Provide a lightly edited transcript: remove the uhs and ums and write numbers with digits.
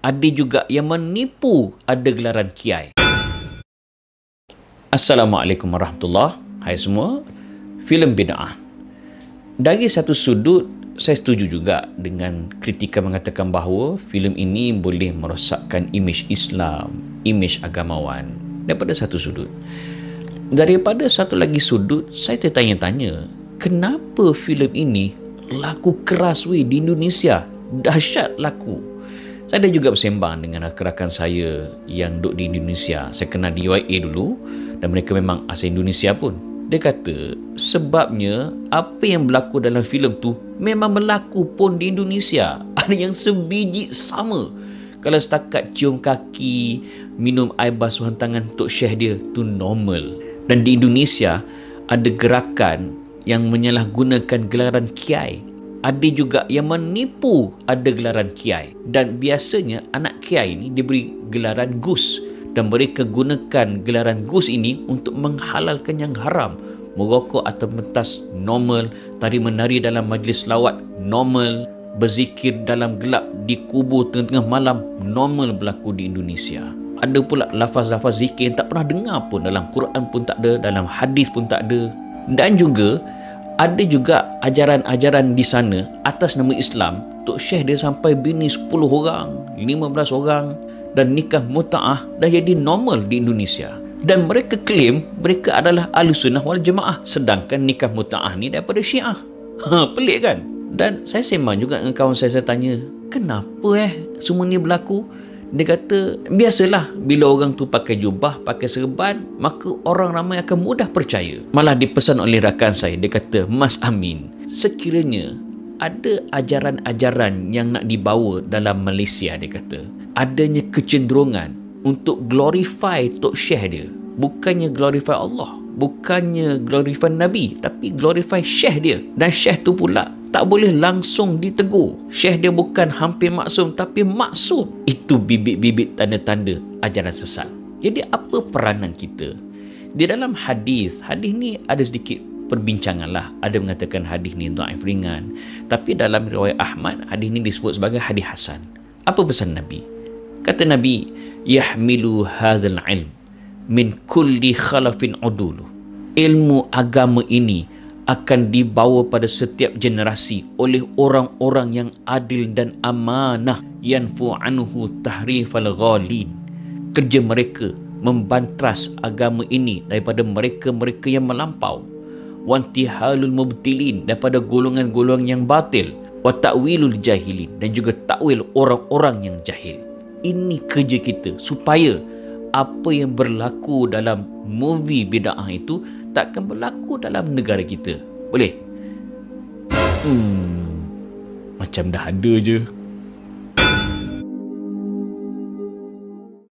Ada juga yang menipu ada gelaran kiai. Assalamualaikum warahmatullahi. Hai semua. Filem bid'ah. Dari satu sudut, saya setuju juga dengan kritikan mengatakan bahawa filem ini boleh merosakkan imej Islam, imej agamawan. Daripada satu sudut. Daripada satu lagi sudut, saya tertanya-tanya, kenapa filem ini laku keras di Indonesia? Dahsyat laku. Saya ada juga bersembang dengan rakan-rakan saya yang duduk di Indonesia. Saya kenal di UIA dulu dan mereka memang asal Indonesia pun. Dia kata sebabnya apa yang berlaku dalam filem tu memang berlaku pun di Indonesia. Ada yang sebiji sama. Kalau setakat cium kaki, minum air basuhan tangan untuk syekh dia, tu normal. Dan di Indonesia ada gerakan yang menyalahgunakan gelaran kiai. Ada juga yang menipu ada gelaran kiai. Dan biasanya anak kiai ni diberi gelaran gus. Dan mereka gunakan gelaran gus ini untuk menghalalkan yang haram. Merokok atau mentas normal. Tari menari dalam majlis selawat normal. Berzikir dalam gelap di kubur tengah-tengah malam normal berlaku di Indonesia. Ada pula lafaz-lafaz zikir yang tak pernah dengar pun. Dalam Quran pun tak ada, dalam hadis pun tak ada. Dan juga ada juga ajaran-ajaran di sana atas nama Islam. Tok Syekh dia sampai bini 10 orang, 15 orang. Dan nikah muta'ah dah jadi normal di Indonesia. Dan mereka claim mereka adalah ahli sunnah wal jemaah. Sedangkan nikah muta'ah ni daripada Syiah. Pelik kan? Dan saya sembang juga dengan kawan saya tanya, kenapa semua ni berlaku? Dia kata, biasalah bila orang tu pakai jubah, pakai serban, maka orang ramai akan mudah percaya. Malah dipesan oleh rakan saya, dia kata, Mas Amin, sekiranya ada ajaran-ajaran yang nak dibawa dalam Malaysia, dia kata, adanya kecenderungan untuk glorify Tok Syekh dia. Bukannya glorify Allah, bukannya glorify Nabi, tapi glorify Syekh dia. Dan Syekh tu pula tak boleh langsung ditegur. Syekh dia bukan hampir maksum, tapi maksum. Itu bibit-bibit tanda-tanda ajaran sesat. Jadi apa peranan kita? Di dalam hadis ni ada sedikit perbincangan lah. Ada mengatakan hadis ni dhaif ringan. Tapi dalam riwayat Ahmad, hadis ni disebut sebagai hadis hasan. Apa pesan Nabi? Kata Nabi, yahmilu hadzal ilm min kulli khalafin udulu. Ilmu agama ini akan dibawa pada setiap generasi oleh orang-orang yang adil dan amanah. Yanfu anhu tahrifal ghalin. Kerja mereka membantras agama ini daripada mereka-mereka yang melampau. Wantihalul mubtilin, daripada golongan-golongan yang batil. Wa ta'wilul jahilin, dan juga takwil orang-orang yang jahil. Ini kerja kita supaya apa yang berlaku dalam movie bid'ah itu takkan berlaku dalam negara kita. Boleh? Macam dah ada je.